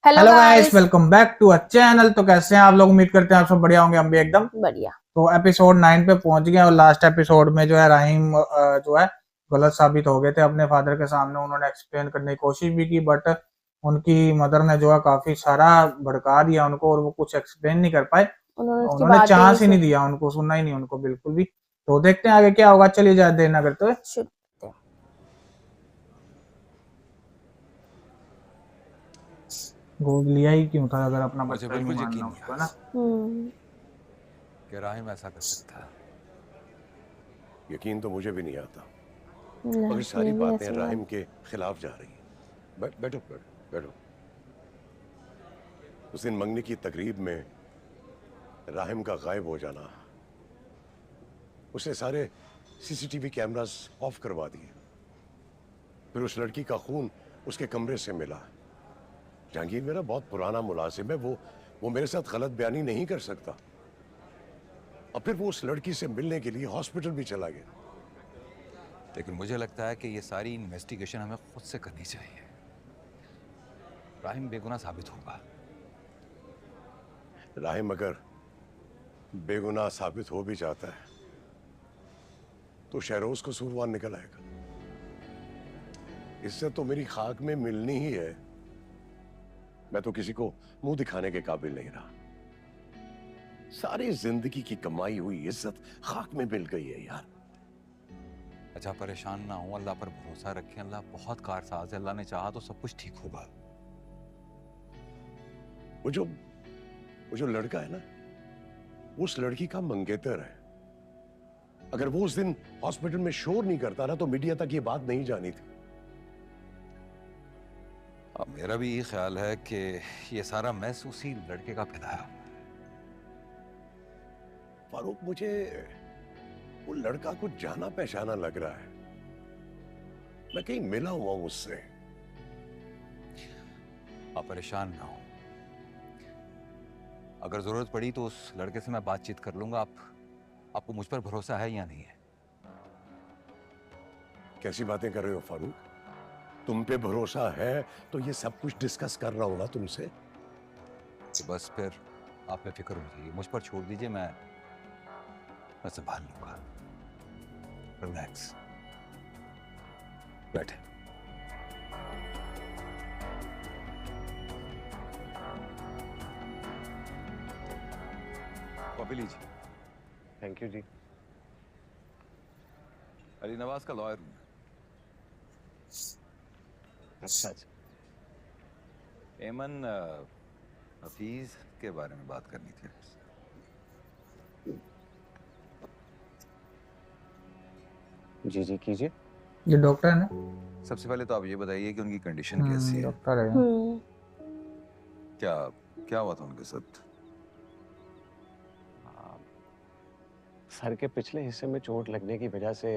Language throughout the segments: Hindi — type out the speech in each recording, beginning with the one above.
Hello hello guys, guys. Welcome back to a channel. तो कैसे हैं आप लोग? उम्मीद करते हैं आप सब बढ़िया होंगे, हम भी एकदम बढ़िया। तो एपिसोड 9 पे पहुंच गए और लास्ट एपिसोड में जो है राहिम जो है गलत साबित हो गए थे अपने फादर के सामने। उन्होंने एक्सप्लेन करने की कोशिश भी की, बट उनकी मदर ने जो है काफी सारा भड़का दिया उनको और वो कुछ एक्सप्लेन नहीं कर पाए। उन्होंने उसकी उन्होंने बात ही नहीं चांस ही नहीं सुनी। दिया, उनको सुनना ही नहीं उनको बिल्कुल भी। तो देखते हैं आगे क्या होगा। चलिए ज्यादा देर ना करते हुए शुरू करते हैं। गोद लिया ही क्यों था अगर अपना मुझे बच्चा ही नहीं बिल्कुल मानना यकीन नहीं उसको, आ है ना? रहा हम्म। कि राहिम ऐसा कर सकता है। यकीन तो मुझे भी नहीं आता, यार, मगर ये सारी भी बातें ऐसी राहिम बात। के खिलाफ जा रही हैं। बैठो बैठो बैठो। उस दिन मंगनी की तकरीब में राहिम का गायब हो जाना, उसने सारे सीसीटीवी कैमरास ऑफ करवा दिए। फिर उस लड़की का खून उसके कमरे से मिला। जहांगीर मेरा बहुत पुराना मुलाजिम है, वो मेरे साथ गलत बयानी नहीं कर सकता। और फिर वो उस लड़की से मिलने के लिए हॉस्पिटल भी चला गया। लेकिन मुझे लगता है कि ये सारी इन्वेस्टिगेशन हमें खुद से करनी चाहिए। राहिम बेगुनाह साबित होगा। राहिम अगर बेगुनाह साबित हो भी जाता है तो शहरोज कसूरवार निकल आएगा। इससे तो मेरी खाक में मिलनी ही है। मैं तो किसी को मुंह दिखाने के काबिल नहीं रहा। सारी जिंदगी की कमाई हुई इज्जत खाक में मिल गई है यार। अच्छा, परेशान ना हो, अल्लाह पर भरोसा रखें। अल्लाह बहुत कारसाज है, अल्लाह ने चाहा तो सब कुछ ठीक होगा। वो जो लड़का है ना, वो उस लड़की का मंगेतर है। अगर वो उस दिन हॉस्पिटल में शोर नहीं करता ना तो मीडिया तक ये बात नहीं जानी थी। अब मेरा भी ये ख्याल है कि ये सारा मैस उसी लड़के का फैलाया। फारूक, मुझे वो लड़का कुछ जाना पहचाना लग रहा है। मैं कहीं मिला हुआ हूं उससे। आप परेशान ना हो, अगर जरूरत पड़ी तो उस लड़के से मैं बातचीत कर लूंगा। आपको मुझ पर भरोसा है या नहीं है? कैसी बातें कर रहे हो फारूक? तुम पे भरोसा है तो ये सब कुछ डिस्कस कर रहा हूं ना तुमसे। तो बस फिर आप बेफिक्र हो जाइए, मुझ पर छोड़ दीजिए, मैं संभाल लूंगा। रिलैक्स, बैठे। कॉफी लीजिए। थैंक यू जी। अली नवाज का लॉयर हूं। अच्छा अच्छा। एमन हफीज के बारे में बात करनी थी। जी जी कीजिए। ये डॉक्टर है ना? सबसे पहले तो आप ये बताइए कि उनकी कंडीशन कैसी है। डॉक्टर है। क्या क्या हुआ था उनके साथ? सर के पिछले हिस्से में चोट लगने की वजह से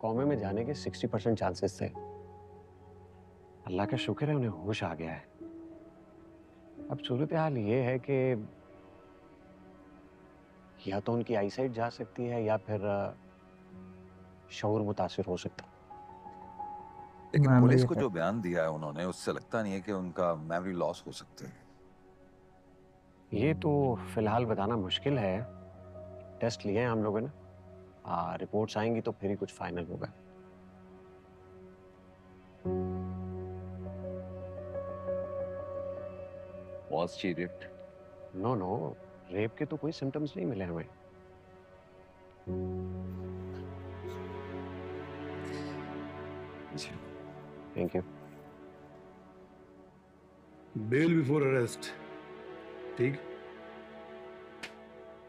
कोमे में जाने के 60% चांसेस थे। अल्लाह का शुक्र है उन्हें होश आ गया है। अब सूरत हाल ये है कि या तो उनकी आईसाइट जा सकती है या फिर शऊर मुतासिर हो सकता है। लेकिन पुलिस को जो बयान दिया है उन्होंने, उससे लगता नहीं है कि उनका मेमोरी लॉस हो सकते हैं। ये तो फिलहाल बताना मुश्किल है। टेस्ट लिए हैं हम लोगों ने, रिपोर्ट्स आएंगी तो फिर ही कुछ फाइनल होगा। Was she raped? No no, rape के तो कोई सिम्टम्स नहीं मिले हमें। जी। Thank you. Bail before arrest, ठीक।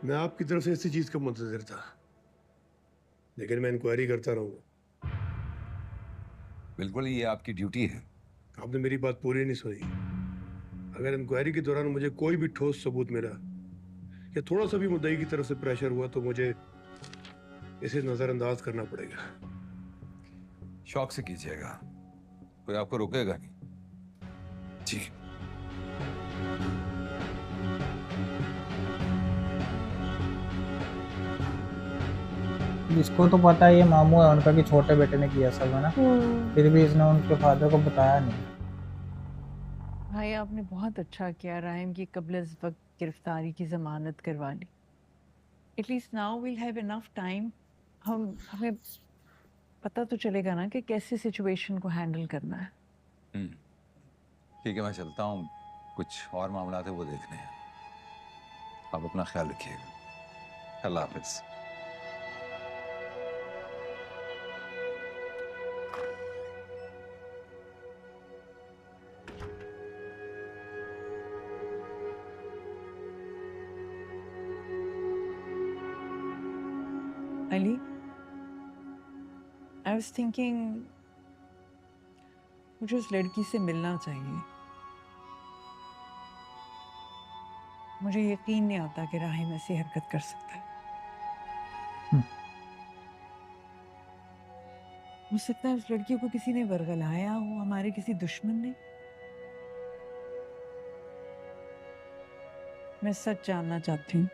मैं आपकी तरफ से इसी चीज का मुंतजर था, लेकिन मैं इंक्वायरी करता रहूंगा। बिल्कुल, ये आपकी ड्यूटी है। आपने मेरी बात पूरी नहीं सुनी। अगर इंक्वायरी के दौरान मुझे कोई भी ठोस सबूत मिला या थोड़ा सा भी मुद्दई की तरफ से प्रेशर हुआ तो मुझे इसे नजरअंदाज करना पड़ेगा। शौक से कीजिएगा, कोई आपको रोकेगा नहीं। जी। इसको तो पता है ये मामू है उनका कि छोटे बेटे ने किया सब, है ना? फिर भी इसने उनके फादर को बताया नहीं। भाई आपने बहुत अच्छा किया राहिम की कब्ल इस वक्त गिरफ्तारी की जमानत करवा ली। At least now we'll have enough time. हमें पता तो चलेगा ना कि कैसे सिचुएशन को हैंडल करना है। ठीक है, मैं चलता हूँ, कुछ और मामला थे वो देखने हैं। आप अपना ख्याल रखिएगा। अल्लाह हाफिज। अली, आई वाज थिंकिंग मुझे उस लड़की से मिलना चाहिए। मुझे यकीन नहीं आता कि राहिम ऐसी हरकत कर सकता है। हो सकता है उस लड़की को किसी ने बरगलाया हो, हमारे किसी दुश्मन ने। मैं सच जानना चाहती हूँ।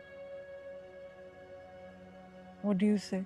What do you say?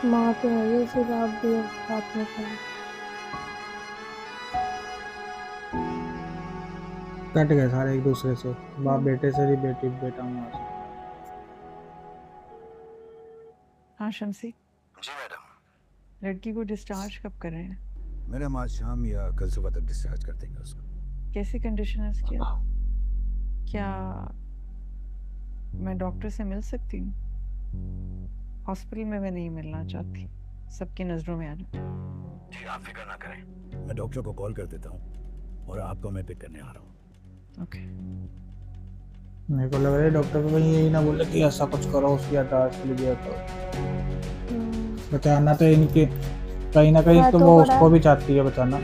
माँ तो है ये, सिर्फ आप भी हो साथ में खड़े। कट गए सारे एक दूसरे से, बाप बेटे से भी, बेटी बेटा माँ से। हाँ शमसी, जी मैडम। लड़की को डिस्चार्ज कब कर रहे हैं? मैडम आज शाम या कल सुबह तक डिस्चार्ज कर देंगे उसको। कैसी कंडीशन है उसकी? क्या मैं डॉक्टर से मिल सकती हूँ? हॉस्पिटल में मैं नहीं मिलना चाहती, सबकी नजरों में आ जाऊँ। जी आप फिक्र ना करें, मैं डॉक्टर को कॉल कर देता हूँ और आपको मैं पिक करने आ रहा हूँ। ओके। मेरे को लग रहा है डॉक्टर को कहीं यही ना बोले कि ऐसा कुछ करो, उसकी यादाश्त चली गया तो बचाना तो इनके कहीं ना कहीं तो वो उसको भी चाहती है बचाना।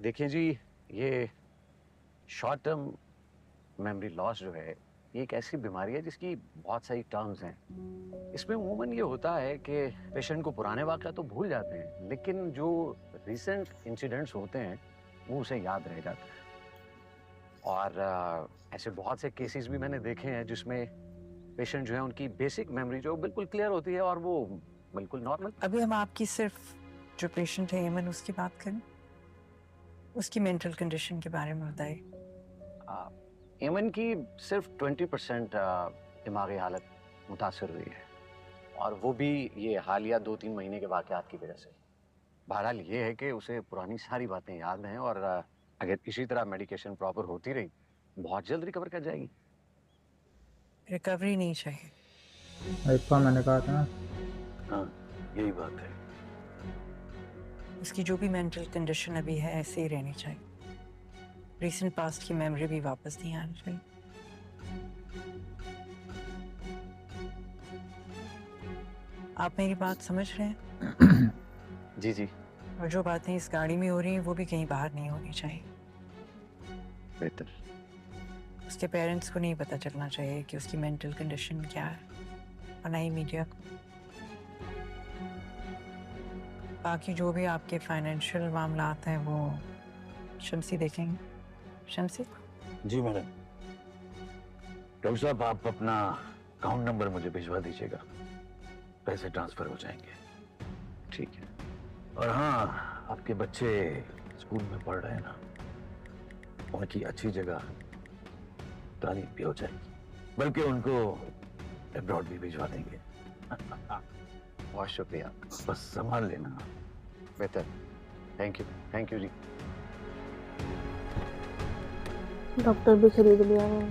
देखिए जी, ये शॉर्ट टर्म मेमोरी लॉस जो है, ये एक ऐसी बीमारी है जिसकी बहुत सारी टर्म्स हैं। इसमें अमूमन ये होता है कि पेशेंट को पुराने वाक़या तो भूल जाते हैं, लेकिन जो रिसेंट इंसिडेंट्स होते हैं वो उसे याद रह जाते हैं। और ऐसे बहुत से केसेस भी मैंने देखे हैं जिसमें पेशेंट जो है उनकी बेसिक मेमोरी जो बिल्कुल क्लियर होती है और वो बिल्कुल नॉर्मल। अभी हम आपकी सिर्फ जो पेशेंट है यमन, उसकी बात करें, उसकी मेंटल कंडीशन के बारे में बताइए। यमन की सिर्फ 20% दिमागी हालत मुतासर हुई है, और वो भी ये हालिया 2-3 महीने के वाक़यात की वजह से। बहरहाल ये है कि उसे पुरानी सारी बातें याद हैं, और अगर इसी तरह मेडिकेशन प्रॉपर होती रही बहुत जल्द रिकवर कर जाएगी। रिकवरी नहीं चाहिए। एक बार मैंने कहा था ना। हाँ, यही बात है। उसकी जो भी मेंटल कंडीशन अभी है ऐसे ही रहनी चाहिए। रीसेंट पास्ट की मेमोरी भी वापस नहीं आनी चाहिए। आप मेरी बात समझ रहे हैं? जी जी, और जो बातें इस गाड़ी में हो रही हैं वो भी कहीं बाहर नहीं होनी चाहिए। बेहतर। उसके पेरेंट्स को नहीं पता चलना चाहिए कि उसकी मेंटल कंडीशन क्या है, और ना ही मीडिया को। बाकी जो भी आपके फाइनेंशियल मामला हैं वो शमसी देखेंगे। शमसी? जी मैडम। डॉक्टर साहब, आप अपना अकाउंट नंबर मुझे भिजवा दीजिएगा, पैसे ट्रांसफर हो जाएंगे। ठीक है। और हाँ, आपके बच्चे स्कूल में पढ़ रहे हैं ना, उनकी अच्छी जगह तारीफ भी हो जाएगी, बल्कि उनको अब्रॉड भी भिजवा देंगे। बहुत शुक्रिया। बस संभाल लेना। बेहतर। Thank you ji. डॉक्टर भी खरीद लिया है।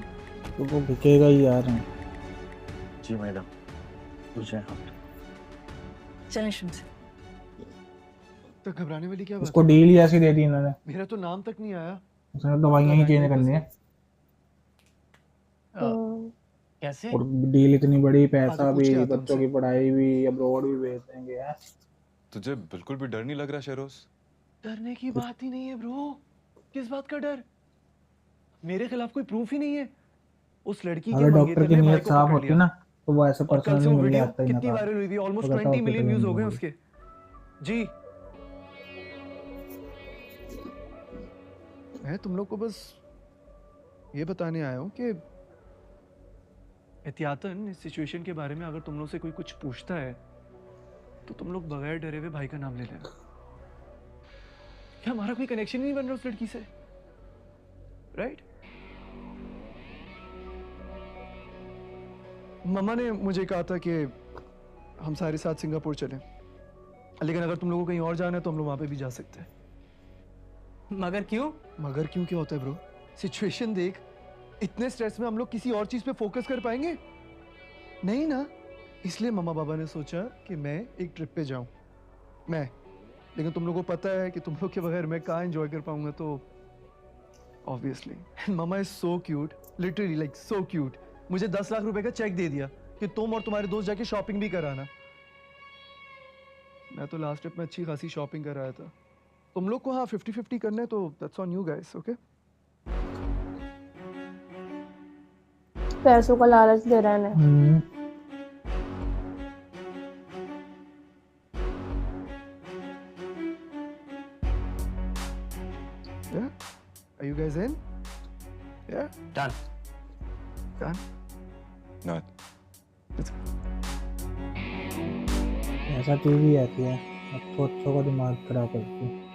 तो वो बिकेगा ही यार। जी मैडम, पूछें। चलें शुभ। तो घबराने वाली क्या बात उसको है? डील ही ऐसी दे दी इन्होंने, मेरा तो नाम तक नहीं आया। उसने दवाइयाँ ही चेंज करनी है तो कैसे? और डील इतनी बड़ी, हाँ, पैसा तो पूछ भी, के आता हूँ बच्चों उनसे। की पढ़ाई भी, अब्रॉड भी भेज देंगे यार। तुझे बिल्कुल भी डर नहीं लग रहा शेरोज? डरने की बात ही नहीं है ब्रो। किस बात का डर? मेरे खिलाफ कोई प्रूफ ही नहीं है। उस लड़की के अगर डॉक्टर मंगेतर की ने भाई नियत को साफ पकड़ होती लिया ना तो वो ऐसे और कल से पर्सनली वो मिलने वीडियो आता ही ना कितनी था। वायरल हुई थी? ऑलमोस्ट तो कहता 20 मिलियन व्यूज हो गए हॉस्पिटल उसके। जी मैं तुम लोग को बस ये बताने आया हूँ कि एहतियातन इस सिचुएशन के बारे में अगर तुम लोग से कोई कुछ पूछता है तो तुम लोग बगैर डरे हुए भाई का नाम ले लेना। क्या हमारा कोई कनेक्शन नहीं बन रहा उस लड़की से? राइट? मम्मा ने मुझे कहा था कि हम सारे साथ सिंगापुर चलें, लेकिन अगर तुम लोगों को कहीं और जाना है तो हम लोग वहां पे भी जा सकते हैं। मगर क्यों? मगर क्यों क्या होता है ब्रो? सिचुएशन देख, इतने स्ट्रेस में हम लोग किसी और चीज पे फोकस कर पाएंगे? नहीं ना। इसलिए मम्मा पापा ने सोचा कि मैं एक ट्रिप पे जाऊं। लेकिन तुम लोगों को पता है कि तुम लोग के बगैर मैं कहाँ एंजॉय कर पाऊंगा, तो obviously mumma is so cute, literally like so cute. मुझे 10 लाख रुपए का चेक दे दिया कि तुम और तुम्हारे दोस्त जाके शॉपिंग भी कराना। मैं तो लास्ट ट्रिप में अच्छी खासी शॉपिंग कर रहा था। तुम लोग को हाँ 50-50 करना है तो that's on you guys, okay? पैसों का लालच दे रहा है ना। Yeah? Are you guys in? Yeah? Done. Done? No. ऐसा चीज ही आती है, अच्छों का दिमाग खराब करती है।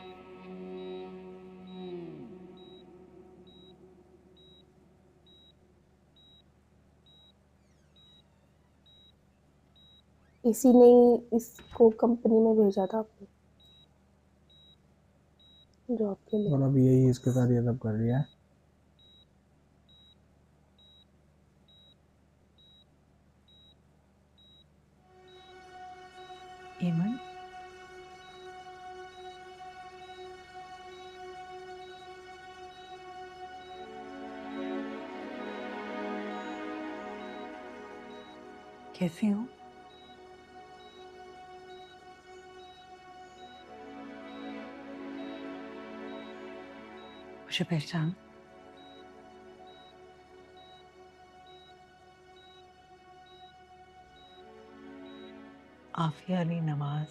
इसी ने ही इसको कंपनी में भेजा था आपने जॉब के लिए। और अब यही इसके साथ ये सब कर रही है। ईमन, कैसी हो? मुझे पहचान? आफिया अली नवाज।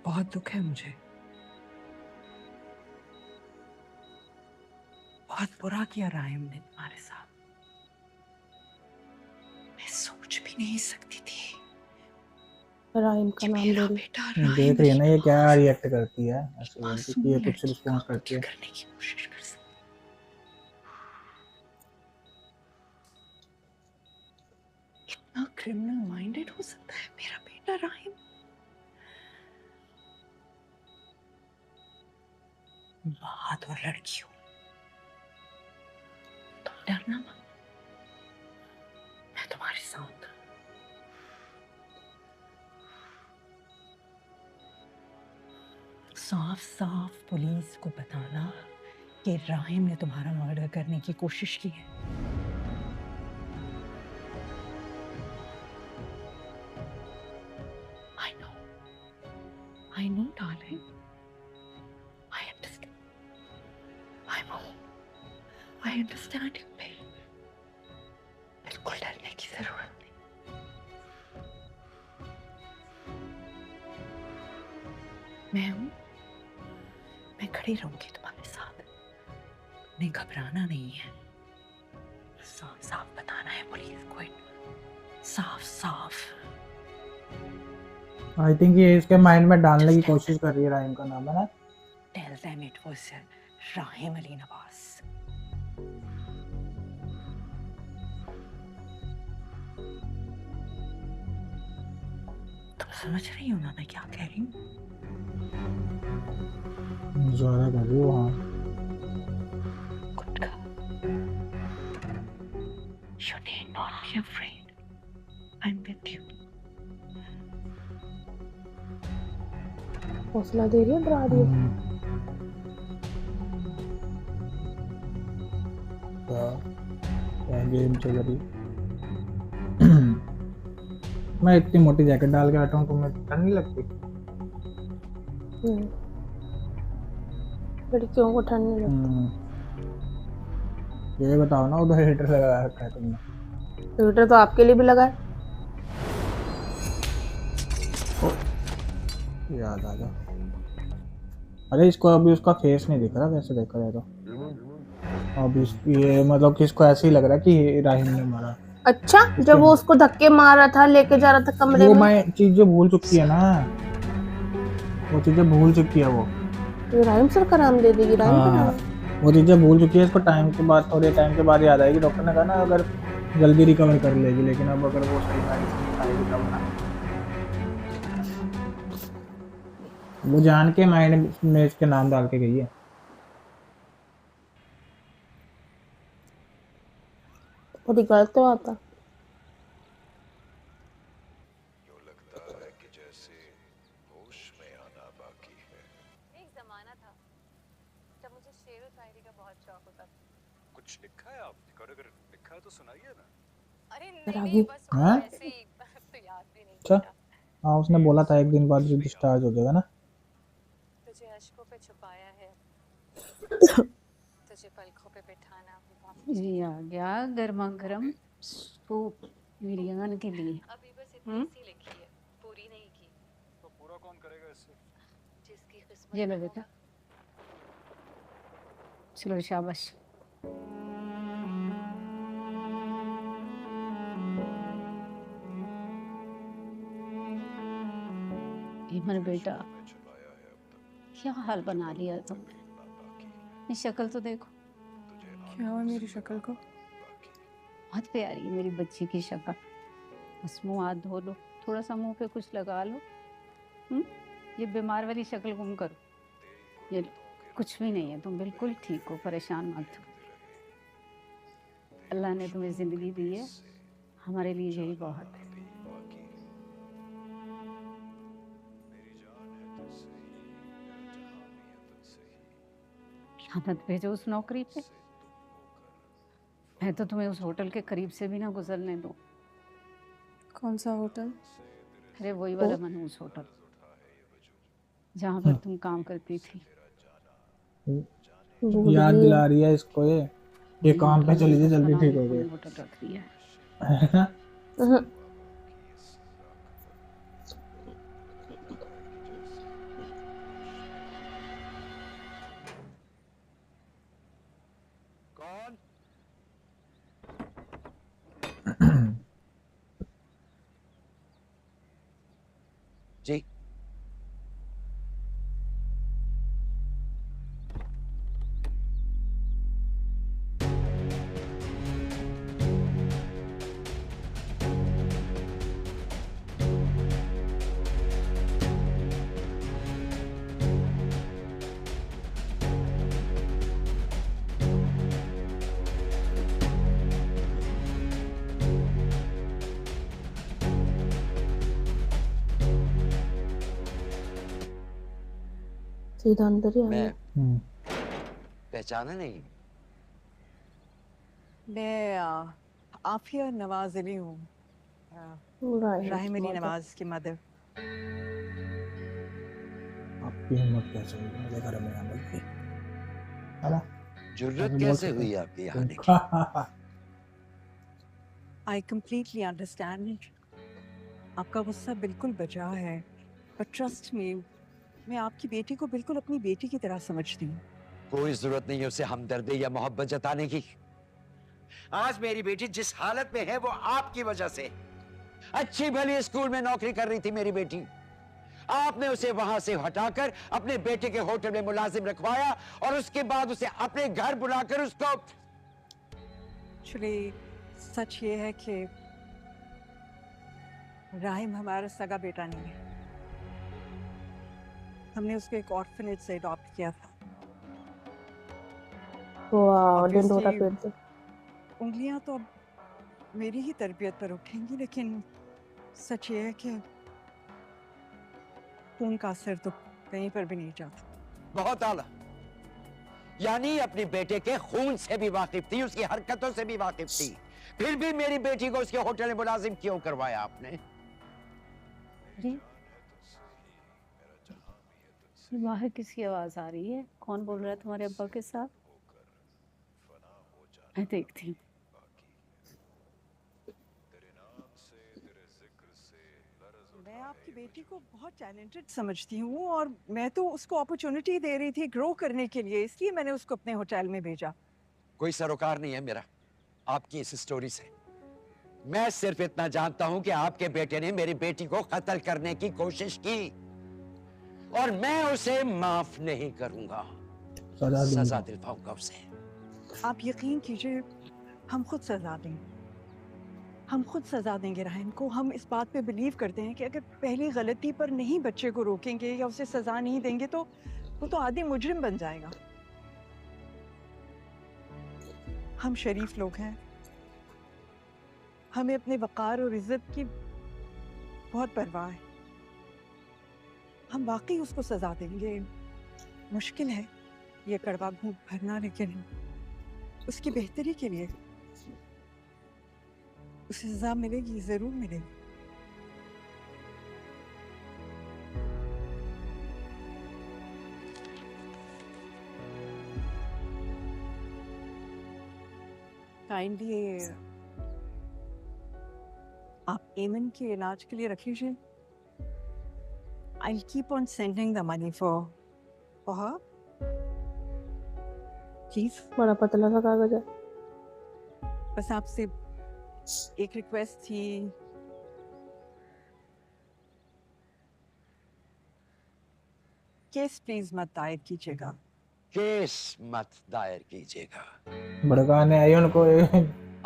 बहुत दुख है मुझे, बहुत बुरा किया राहिम ने तुम्हारे साथ। मैं सोच भी नहीं सकती थी राहिम का नाम ले मेरा रही। बेटा देख रही है ना ये क्या राहिम रिएक्ट करती है, ऐसे बोलती मासूम कि ये कुछ लड़की रिस्पॉन्स का करती है। करने की कोशिश कर सकती। इतना क्रिमिनल माइंडेड हो सकता है मेरा बेटा राहिम? बहादुर लड़की हो तुम, डरना मत, मैं तुम्हारे साथ। साफ साफ पुलिस को बताना कि राहिम ने तुम्हारा मर्डर करने की कोशिश की है। I know, darling. I understand. I understand your pain. बिल्कुल डरने की जरूरत नहीं। मैं हूं, मैं खड़ी रहूंगी तुम्हारे साथ। नहीं, घबराना नहीं है, साफ साफ बताना है पुलिस को, साफ साफ। आई थिंक ये इसके माइंड में डालने की कोशिश कर रही है, राहिम का नाम है ना। Tell them it was Rahim Ali Nawaz. तुम समझ रही हो ना मैं क्या कह रही हूँ? ज़्यादा कर रही हो, हाँ। Good girl. You need not be afraid. I'm with you. हौसला दे रही है, डरा रही है। क्या गेम चल रही। मैं इतनी मोटी जैकेट डाल के बैठा हूँ, तुम्हें ठंड नहीं लगती? लड़कियों को ठंड नहीं लगती। ये बताओ ना, उधर हीटर लगा रखा है तुमने? हीटर तो आपके लिए भी लगा है। याद आ गया। अरे इसको अभी उसका फेस नहीं दिख रहा, वैसे देखा जाए तो। अब ये मतलब किसको ऐसे ही लग रहा है कि राहिम ने मारा। अच्छा, जब वो उसको धक्के मार रहा था, लेके जा रहा था कमरे वो में। मैं चीजें भूल चुकी है ना, वो चीजें भूल चुकी है वो। ये राहिम सर का नाम दे देगी, राहिम का नाम। वो चीजें भूल चुकी है, इसको टाइम के बाद, थोड़े टाइम के बाद याद आएगी। डॉक्टर ने कहा ना अगर जल्दी रिकवर कर लेगी, लेकिन अब अगर वो सही मेडिसिन खाएगी तब ना। वो जान के माइंड में इसके नाम डाल के गई है। और गलत तो आता। यूं लगता है कि जैसे होश में आना बाकी है। एक जमाना था जब मुझे शेर व शायरी का बहुत शौक होता था। कुछ लिखा है आपने? अगर लिखा है तो सुनाइए ना। अरे रागी। नहीं, बस हाँ? ऐसे ही, तो याद भी नहीं अच्छा, था। हाँ उसने बोला था एक दिन बाद डिस्चार्ज हो जाएगा ना। तुझे अश्कों पे छुपाया है, तुझे पलकों पे बिठाना जी आ गया गर्मा गर्म सूप वीडियान के लिए। अभी बस इतनी सी लिखी है, पूरी नहीं की। तो पूरा कौन करेगा इससे? जिसकी किस्मत ये लो में बेटा, चलो शाबाश। इमर बेटा, क्या हाल बना लिया तुमने? ये शक्ल तो देखो। क्या हुआ मेरी शक्ल को? बहुत प्यारी है मेरी बच्ची की शक्ल। बस मुंह हाथ धो लो, थोड़ा सा मुंह पे कुछ लगा लो। ये बीमार वाली शक्ल गुम करो। ये लो, कुछ भी नहीं है, तुम बिल्कुल ठीक हो, परेशान मत हो। अल्लाह ने तुम्हें जिंदगी दी है, हमारे लिए यही बहुत है। लानत भेजो उस नौकरी पे। मैं तो तुम्हें उस होटल के करीब से भी ना गुजरने दूं। कौन सा होटल? अरे वही वाला मनहूस होटल जहाँ पर तुम काम करती थी। याद दिला रही है इसको ये काम पे चली जाए, जल्दी ठीक हो गए। होटल रख दिया है। कौन? जी सीधा अंदर ही आ मैं गया। पहचाना नहीं। मैं आफिया नवाज अली हूँ, राहिम अली नवाज की मदर। आपकी हिम्मत कैसे हुई मेरे घर में आने की, है ना? जुर्रत कैसे हुई आपके यहाँ आने की? I completely understand. आपका गुस्सा बिल्कुल बचा है, बट ट्रस्ट मी, मैं आपकी बेटी को बिल्कुल अपनी बेटी की तरह समझती हूँ। कोई जरूरत नहीं है उसे हमदर्दी या मोहब्बत जताने की। आज मेरी बेटी जिस हालत में है वो आपकी वजह से। अच्छी भली स्कूल में नौकरी कर रही थी मेरी बेटी, आपने उसे वहां से हटाकर अपने बेटे के होटल में मुलाजिम रखवाया और उसके बाद उसे अपने घर बुलाकर उसको। एक्चुअली सच ये है कि राहिम हमारा सगा बेटा नहीं है। हमने उसको एक ऑर्फनेज से अडॉप्ट किया था। वाह, ढिंढोरा Obviously, पीट दे। उंगलियां तो अब मेरी ही तरबियत पर उठेंगी, लेकिन सच ये है कि खून का असर तो कहीं पर भी नहीं जाता। बहुत आला, यानी अपने बेटे के खून से भी वाकिफ थी, उसकी हरकतों से भी वाकिफ थी, फिर भी मेरी बेटी को उसके होटल में मुलाजिम क्यों करवाया आपने? जी बाहर किसकी आवाज आ रही है? कौन बोल रहा है तुम्हारे अब्बा के साथ? मैं देखती हूँ। मैं आपकी बेटी को बहुत टैलेंटेड समझती हूँ और मैं तो उसको अपॉर्चुनिटी दे रही थी ग्रो करने के लिए, इसलिए मैंने उसको अपने होटल में भेजा। कोई सरोकार नहीं है मेरा आपकी इस स्टोरी से। मैं सिर्फ इतना जानता हूं कि आपके बेटे ने मेरी बेटी को कत्ल करने की कोशिश की और मैं उसे माफ नहीं करूंगा। सजा दिलवाऊंगा उसे। आप यकीन कीजिए, हम खुद सजा देंगे, हम खुद सजा देंगे राहिम को। हम इस बात पे बिलीव करते हैं कि अगर पहली गलती पर नहीं बच्चे को रोकेंगे या उसे सजा नहीं देंगे तो वो तो आदि मुजरिम बन जाएगा। हम शरीफ लोग हैं, हमें अपने वक़ार और इज्जत की बहुत परवाह है। हम वाकई उसको सजा देंगे। मुश्किल है ये कड़वा घूंट भरना, लेकिन उसकी बेहतरी के लिए उसे सजा मिलेगी, जरूर मिलेगी। काइंडली आप एमन के इलाज के लिए रख लीजिए। I'll keep on sending the money for her. Please. बड़ा पतला सा कागज है। बस आपसे एक रिक्वेस्ट थी, केस प्लीज मत दायर कीजिएगा। केस मत दायर कीजिएगा। भड़काने आई उनको।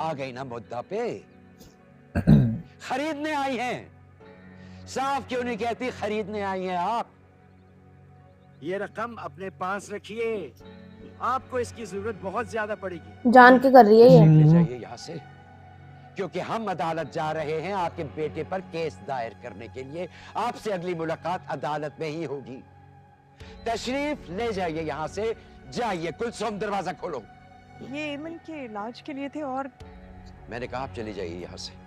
आ गई ना मुद्दा पे। खरीदने आई हैं। साफ क्यों नहीं कहती खरीदने आई हैं आप? ये रकम अपने पास रखिए, आपको इसकी जरूरत बहुत ज्यादा पड़ेगी। जान के कर रही है ये। ले जाइए यहाँ से, क्योंकि हम अदालत जा रहे हैं आपके बेटे पर केस दायर करने के लिए। आपसे अगली मुलाकात अदालत में ही होगी। तशरीफ ले जाइए यहाँ से, जाइए। कुलसुम दरवाजा खोलो। ये एमन के इलाज के लिए थे और मैंने कहा आप चली जाइए यहाँ से।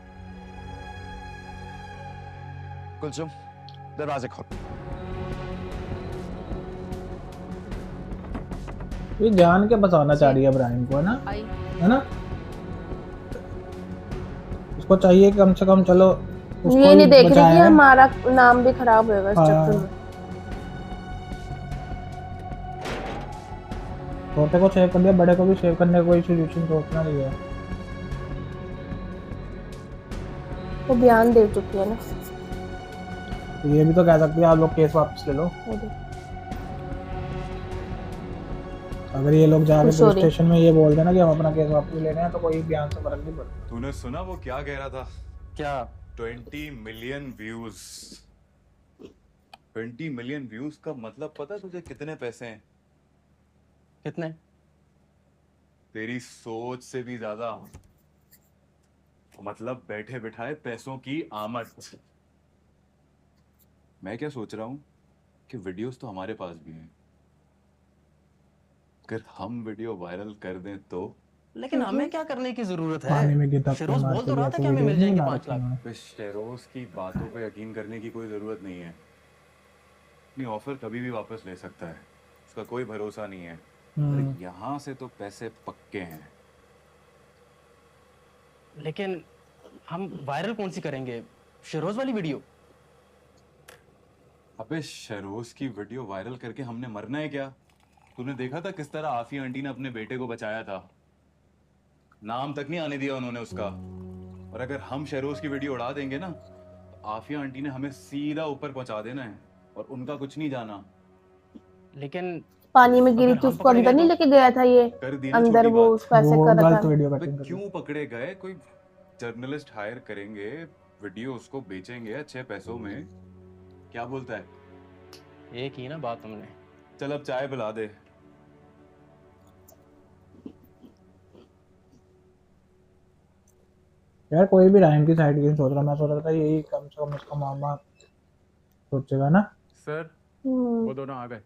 कुलसुम दरवाजे खोलो। ये जान के बचाना चाह रही है इब्राहिम को, है ना? है ना? उसको चाहिए कि कम से कम चलो ये नहीं देख रही कि हमारा नाम भी खराब होगा इस चक्कर में। छोटे को सेव कर दिया, बड़े को भी सेव करने का कोई सॉल्यूशन सोचना नहीं है। वो बयान दे चुकी है ना। तो ये भी तो कह सकती है आप लोग केस वापस ले लो। अगर ये लोग जाके पुलिस स्टेशन में ये बोल देना कि हम अपना केस वापस ले रहे हैं तो कोई बयान से फर्क नहीं पड़ता। तूने सुना वो क्या कह रहा था? क्या? 20 मिलियन व्यूज। 20 मिलियन व्यूज का मतलब पता तुझे कितने पैसे हैं? कितने? तेरी सोच से भी ज्यादा। मतलब बैठे बिठाए पैसों की आमद। मैं क्या सोच रहा हूं कि वीडियोस तो हमारे पास भी हैं। अगर हम वीडियो वायरल कर दें तो। लेकिन हमें क्या करने की जरूरत है? पानी में गिरता शेरोज बोल तो रहा था कि हमें मिल जाएंगे 5 लाख। शेरोज की बातों पे यकीन करने की कोई जरूरत नहीं है। अपनी ऑफर कभी भी वापस ले सकता है, उसका कोई भरोसा नहीं है। यहाँ से तो पैसे पक्के हैं। लेकिन हम वायरल कौन सी करेंगे? शेरोज वाली वीडियो? अबे शेरोज की वीडियो वायरल करके हमने मरना है क्या? तूने देखा था किस तरह आफिया आंटी ने अपने बेटे को बचाया था? नाम तक नहीं आने दिया उन्होंने उसका। और अगर हम शहरोज की वीडियो उड़ा देंगे ना, तो आफिया आंटी ने हमें सीधा ऊपर पहुंचा देना है और उनका कुछ नहीं जाना। लेकिन पानी में गिरी अगर थी हम उसको पकड़े अंदर गए नहीं तो? लेके गया था ये, कर दी ना अंदर छोटी वो बात। उसको ऐसे वो कर रहा गलत था। वीडियो अबे कटिंग कर क्यों पकड़े गए? कोई जर्नलिस्ट हायर करेंगे, वीडियो उसको बेचेंगे अच्छे पैसों में। क्या बोलता है? ये की ना बात तुमने। चल अब चाय पिला दे। यार कोई भी रायन की साइड की नहीं सोच रहा, मैं सोच रहा था यही कम से कम उसका मामा सोचेगा ना। सर वो दोनों आ गए।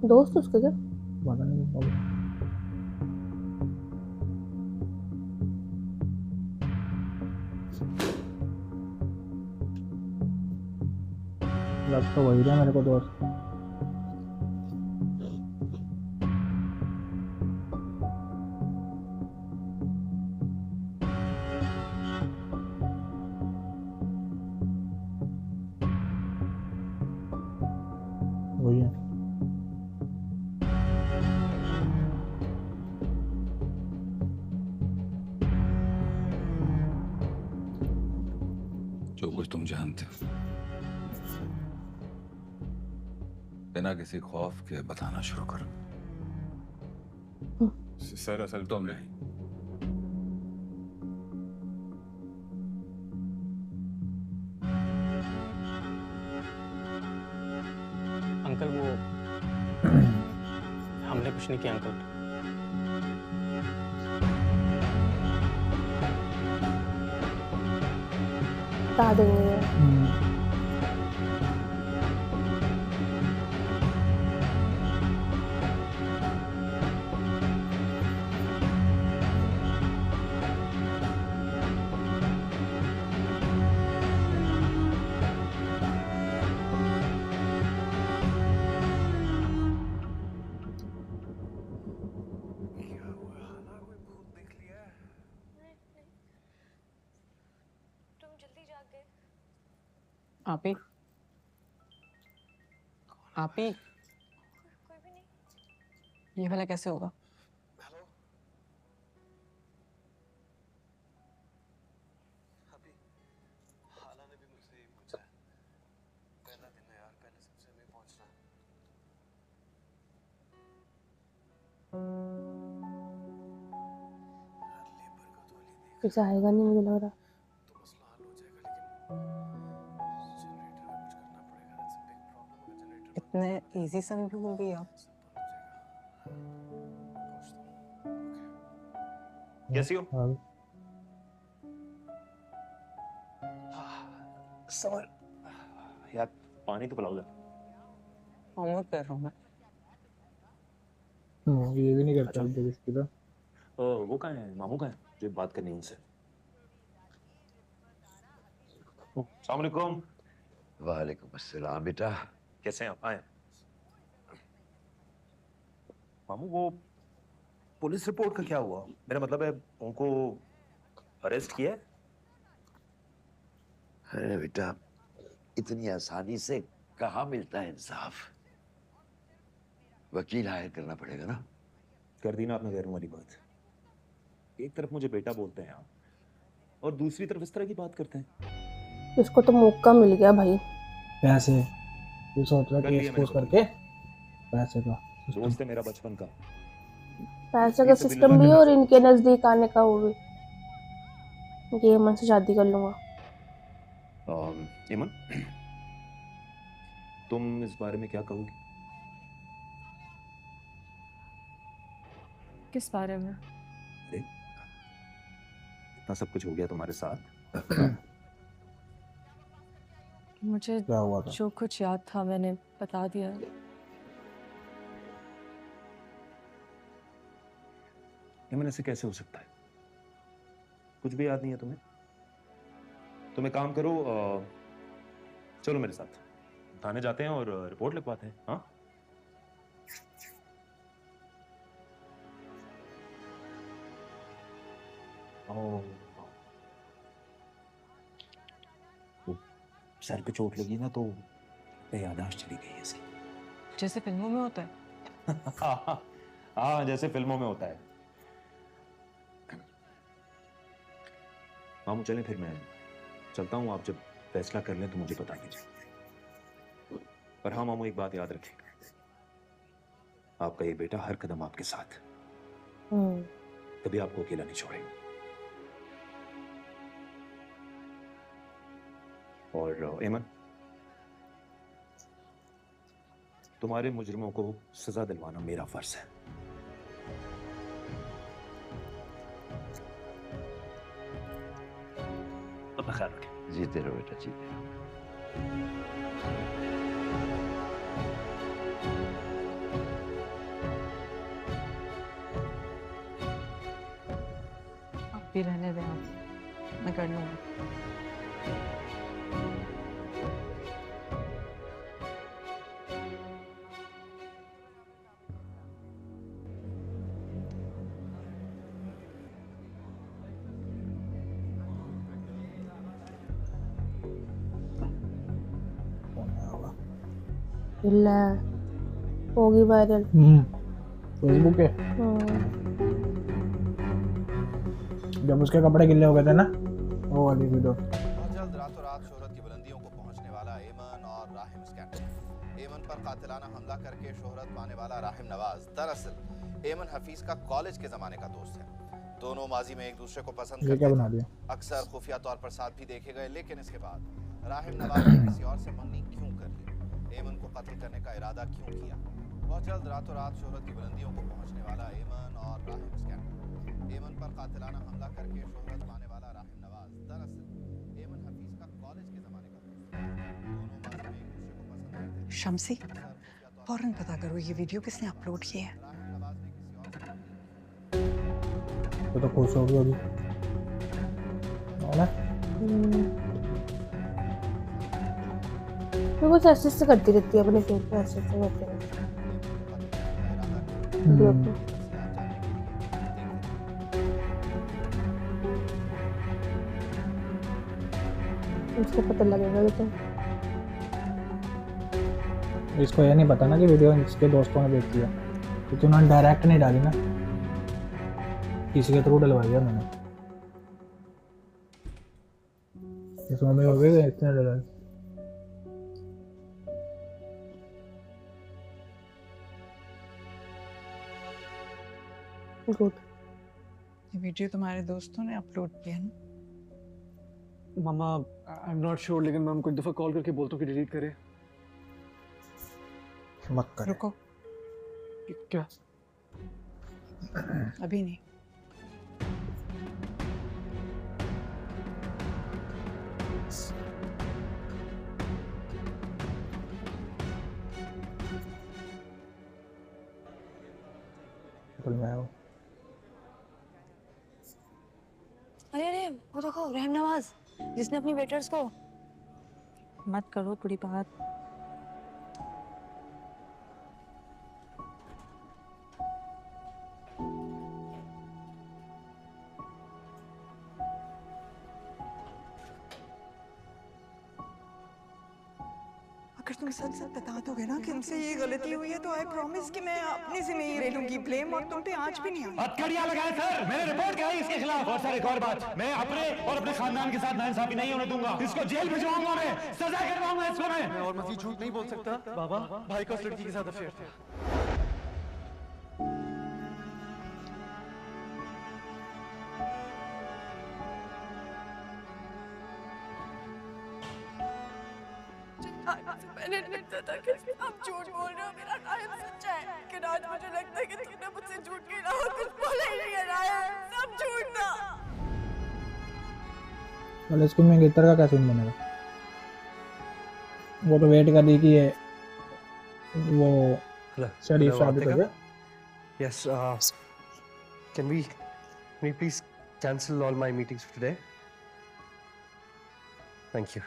दोस्त उसके क्या? पता नहीं कब। लग तो वही रहा मेरे को दोस्त। वही है। जो कुछ तुम जानते हो बिना किसी खौफ के बताना शुरू करो। सर असल तो मैं अंकल वो हमने कुछ नहीं किया अंकल। बता देंगे। आपी आपी ये वाला कैसे होगा? कुछ आएगा नहीं मुझे लग रहा। इतने इजी से भी भूल गई आप। कैसी हो? समर यार पानी तो पिलाओ। होमवर्क कर रहा हूँ मैं। ये भी नहीं करता इसकी तो। वो कहाँ है? मामू कहाँ है? जो बात करनी है उनसे। अस्सलाम वालेकुम। वालेकुम अस्सलाम बेटा। कैसे हैं आप? आए। मामू वो पुलिस रिपोर्ट का क्या हुआ? मेरा मतलब है उनको अरेस्ट किया है? अरे बेटा इतनी आसानी से कहाँ मिलता है इंसाफ? वकील हायर करना पड़ेगा ना। कर दी ना आपने गैरों वाली बात। एक तरफ मुझे बेटा बोलते हैं आप और दूसरी तरफ इस तरह की बात करते हैं। इसको तो मौका मिल गया भाई। पैसे ये सोच रहा कि एक्सपोज करके पैसे का दोस्त है मेरा बचपन का। पैसे का सिस्टम भी है और इनके नजदीक आने का वो भी। ये मन से शादी कर लूंगा। इमन तुम इस बारे में क्या कहोगी? किस बारे में? इतना सब कुछ हो गया तुम्हारे साथ। मुझे क्या हुआ था? जो कुछ याद था मैंने बता दिया। इमन ऐसे कैसे हो सकता है? कुछ भी याद नहीं है तुम्हें? तुम एक काम करो, चलो मेरे साथ थाने जाते हैं और रिपोर्ट लिखवाते हैं। हाँ सर पे चोट लगी ना तो याददाश्त चली गई ऐसे। जैसे फिल्मों में होता है। हाँ जैसे फिल्मों में होता है। मामू चलें फिर, मैं चलता हूँ, आप जब फैसला कर लें तो मुझे बता दीजिए। पर हाँ मामू एक बात याद रखिएगा, आपका ये बेटा हर कदम आपके साथ, कभी आपको अकेला नहीं छोड़ेगा। और एमन, तुम्हारे मुजरिमों को सजा दिलवाना मेरा फर्ज है। अपना ख्याल रखें। जीते रहो बेटा, जीते रहो। आप भी रहने दें, आप, मैं कर लूँगी। इल्ला होगी वायरल। फेसबुक पे जब उसके कपड़े गिले हो गए थे ना, वो वाली वीडियो। बहुत जल्द रातों रात शोहरत की बुलंदियों को पहुंचने वाला एमन और राहिम स्कैंडल। एमन पर कातिलाना हमला करके शोहरत पाने वाला राहिम नवाज दरअसल एमन हफीज का कॉलेज के जमाने का दोस्त है। दोनों माजी में एक दूसरे को पसंद ये क्या बना करते दिया? थे, अक्सर खुफिया तौर पर साथ भी देखे गए, लेकिन इसके बाद राहिम नवाज ने किसी और से मंगनी क्यों कर ली, एमन को कत्ल करने का इरादा क्यों किया। बहुत जल्द रातों रात शोहरत की बुलंदियों को पहुंचने वाला एमन और राहिम स्कैंडल। एमन पर कातिलाना हमला करके शोहरत पाने वाला राहिम नवाज दरअसल एमन हफीज का कॉलेज के जमाने का दोस्त है। दोनों माजी में एक दूसरे को पसंद करते थे। शम्सी, फौरन पता करो ये वीडियो किसने अपलोड की है। तो खुश हो गई होगी है ना? तो कुछ ऐसे से करती रहती है अपने फेस पे, ऐसे से करती रहती है। उसको पता लगेगा ये तो। इसको ये नहीं पता ना कि वीडियो इसके दोस्तों ने देखी है, क्योंकि उन्होंने डायरेक्ट नहीं डाली ना, किसी के थ्रू डलवाई है उन्होंने। इसमें भी हो गए इतने डलवाई। गुड। ये वीडियो तुम्हारे दोस्तों ने अपलोड किया ना? मामा आई एम नॉट श्योर, लेकिन मैं उनको एक दफा कॉल करके बोलता हूँ कि डिलीट करे। मत कर। रुको, क्या? अभी नहीं। अरे अरे वो देखो रहम नवाज, जिसने अपनी वेटर्स को। मत करो थोड़ी बात। अगर तुम सच सच बता दोगे ना कि तुमसे ये गलती हुई है तो आई प्रॉमिस कि मैं अपने से नहीं ले लूंगी ब्लेम और तुम पे आज भी नहीं आऊंगी। हथकड़ियां लगाए सर, मैंने रिपोर्ट कराई इसके खिलाफ। और सर एक और बात, मैं अपने और अपने खानदान के साथ नाइंसाफी नहीं होने दूंगा। इसको जेल भिजवाऊंगा, मैं सजा करवाऊंगा इसको। मैं और मजीद झूठ नहीं बोल सकता बाबा, भाई का उस लड़की के साथ अफेयर था। मैंने लगता था कि आप झूठ बोल रहे हो, मेरा राहिम सच्चा है, लेकिन आज मुझे लगता है कि तुमने मुझसे झूठ नहीं रहा, कुछ बोला ही नहीं है राहिम, सब झूठ था। कॉलेज स्कूल में गितर का क्या सीन बनेगा? वो तो वेट कर रही कि ये वो शरीफ साबित हो गया। Yes, can we please cancel all my meetings for today? Thank you.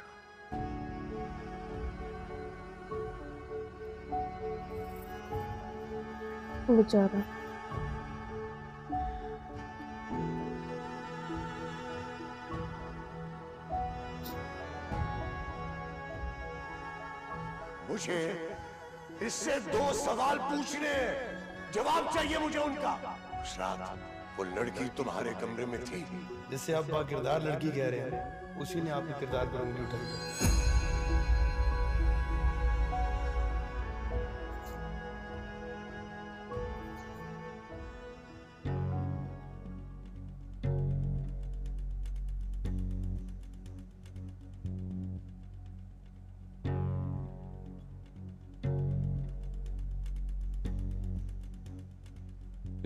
बेचारा। मुझे इससे 2 सवाल पूछने हैं, जवाब चाहिए मुझे उनका। उस रात वो लड़की तुम्हारे कमरे में थी? जिससे आप बाकिरदार लड़की कह रहे हैं, उसी ने आपके किरदार पर उंगली उठाई।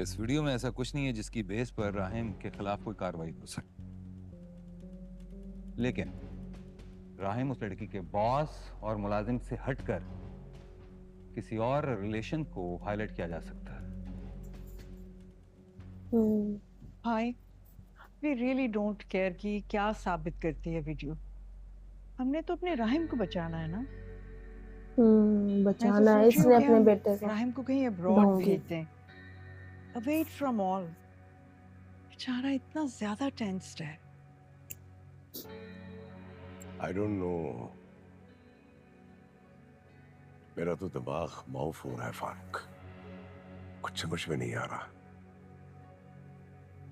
इस वीडियो में ऐसा कुछ नहीं है जिसकी बेस पर राहिम के खिलाफ कोई कार्रवाई हो सके, लेकिन राहिम उस लड़की के बॉस और मुलाजिम से हटकर किसी और रिलेशन को हाईलाइट किया जा सकता है। हाय, वी रियली डोंट केयर कि क्या साबित करती है वीडियो। हमने तो अपने राहिम को बचाना है ना। बचाना है इसने अपने बेटे को। राहिम को कहीं अब्रॉड भेज दें, अवेट फ्रॉम ऑल। बेचारा इतना ज्यादा टेंस्ड है। आई डोंट नो, मेरा तो दिमाग माउफ हो रहा है फारूक, कुछ समझ में नहीं आ रहा।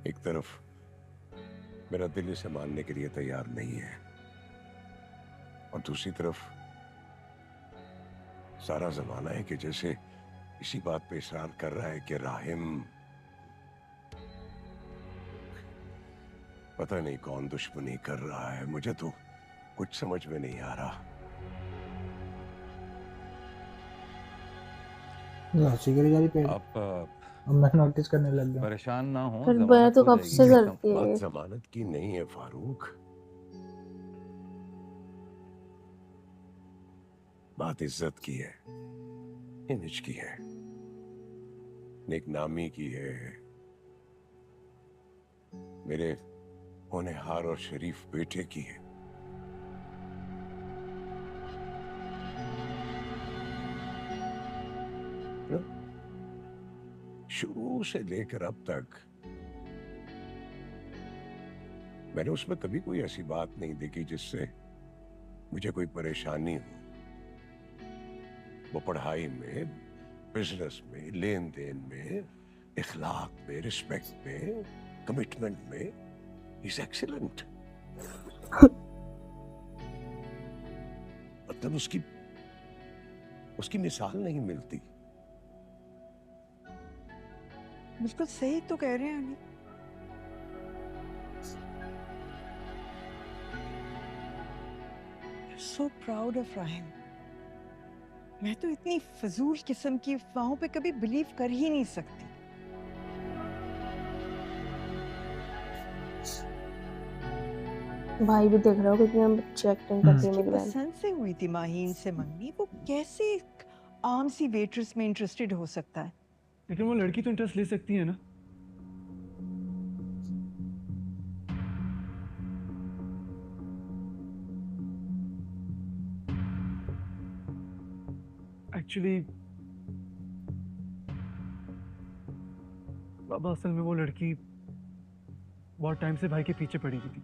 एक तरफ मेरा दिल इसे मानने के लिए तैयार नहीं है, और दूसरी तरफ सारा जमाना है कि जैसे इसी बात पे इसरार कर रहा है कि राहिम पता नहीं कौन दुश्मनी कर रहा है। मुझे तो कुछ समझ में नहीं आ रहा। अब मैं नोटिस करने लग गया। परेशान ना हो, पर मैं तो कब से करती है। बात जमानत की नहीं है फारूक, बात इज्जत की है, इमेज की है, नेकनामी की है, मेरे होनहार और शरीफ बेटे की है। शुरू से लेकर अब तक मैंने उसमें कभी कोई ऐसी बात नहीं देखी जिससे मुझे कोई परेशानी हो। वो पढ़ाई में, बिजनेस में, लेन देन में, इखलाक में, रिस्पेक्ट में, कमिटमेंट में इज एक्सीलेंट। मतलब उसकी मिसाल नहीं मिलती। बिल्कुल सही तो कह रहे हैं Ali. So proud of Rahim. मैं तो इतनी फजूल किस्म की अफवाहों पे कभी बिलीव कर ही नहीं सकती। भाई भी देख रहा हो कितनी अच्छी एक्टिंग करती है मेरी बहन। पसंद से हुई थी माहीन से मंगनी, वो कैसे एक आम सी वेट्रेस में इंटरेस्टेड हो सकता है? लेकिन वो लड़की तो इंटरेस्ट ले सकती है ना। एक्चुअली बाबा, असल में वो लड़की बहुत टाइम से भाई के पीछे पड़ी हुई थी।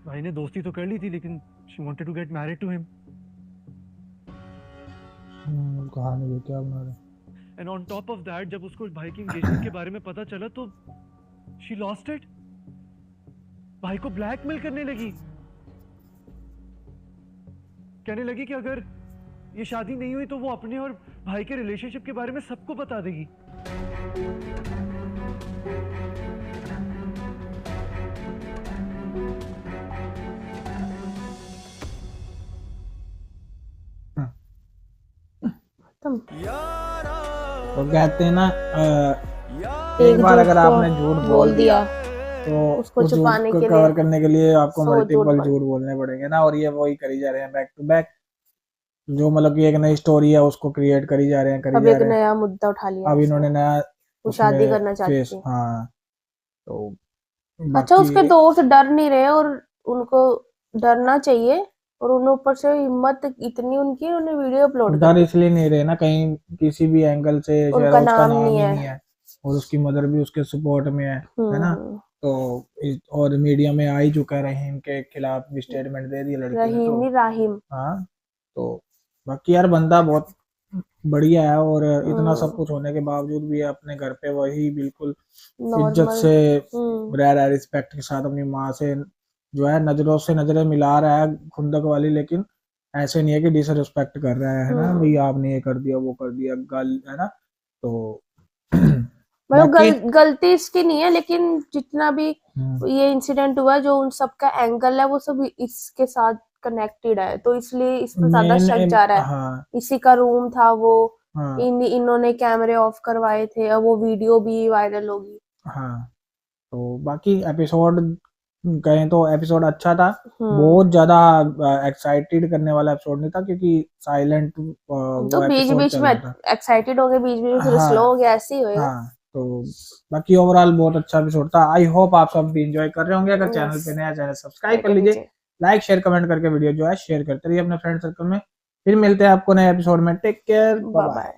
भाई ने दोस्ती तो कर ली थी, लेकिन she wanted to get married to him. कहानी ये क्या बना रहे? And on top of that, जब उसको भाई की एंगेजमेंट के बारे में पता चला तो she lost it. भाई को ब्लैकमेल करने लगी, कहने लगी कि अगर ये शादी नहीं हुई तो वो अपने और भाई के रिलेशनशिप के बारे में सबको बता देगी। तो कहते हैं ना, एक बार अगर आपने झूठ बोल दिया तो उसको छुपाने के लिए कवर करने के लिए आपको 100 मल्टीपल झूठ बोलने पड़ेंगे ना। और ये वही करी जा रहे हैं बैक टू बैक, जो मतलब कि एक नई स्टोरी है उसको क्रिएट करी जा रहे हैं, अब एक नया मुद्दा उठा लिया। अब इन्होंने नया वो शादी करना चाहती है। हाँ, तो अच्छा, उसके दोस्त डर नहीं रहे और उनको डरना चाहिए, और उन ऊपर से हिम्मत इतनी उनकी, उन्होंने वीडियो अपलोड डर इसलिए नहीं रहे ना, कहीं किसी भी एंगल से उनका नाम ही नहीं नहीं है और उसकी मदर भी उसके सपोर्ट में है ना। और मीडिया में आ ही चुका है, रहीम के खिलाफ भी स्टेटमेंट दे दी लड़की ने। रहीम नहीं राहिम। हाँ, तो बाकी यार बंदा बहुत बढ़िया है, और इतना सब कुछ होने के बावजूद भी अपने घर पे वही बिल्कुल इज्जत से रह रहा है, रिस्पेक्ट के साथ अपनी माँ से जो है नजरों से नजरें मिला रहा है खुंदक वाली, लेकिन ऐसे नहीं है कि डिसरिस्पेक्ट कर रहा है ना, भाई आपने ये कर दिया वो कर दिया, गल है ना। तो मतलब गलती इसकी नहीं है, लेकिन जितना भी ये इंसिडेंट हुआ जो उन सब का एंगल है वो सब इसके साथ कनेक्टेड है, तो इसलिए इस पर ज्यादा शक जा रहा है। हाँ, इसी का रूम था वो, हाँ, इन्होंने कैमरे ऑफ करवाए थे और वो वीडियो भी वायरल होगी। हाँ, तो बाकी एपिसोड कहें तो एपिसोड अच्छा था, बहुत ज्यादा एक्साइटेड करने वाला एपिसोड नहीं था, क्योंकि साइलेंट तो बीच बीच में एक्साइटेड हो गए, बीच बीच में फिर स्लो हो गया, ऐसे ही होएगा। हाँ, तो बाकी ओवरऑल बहुत अच्छा एपिसोड था। आई होप आप सब भी एंजॉय कर रहे होंगे। अगर चैनल पे नया, चैनल सब्सक्राइब कर लीजिए, लाइक शेयर कमेंट करके वीडियो जो है शेयर करते रहिए अपने फ्रेंड सर्कल में। फिर मिलते हैं आपको नए एपिसोड में। Take care, bye bye.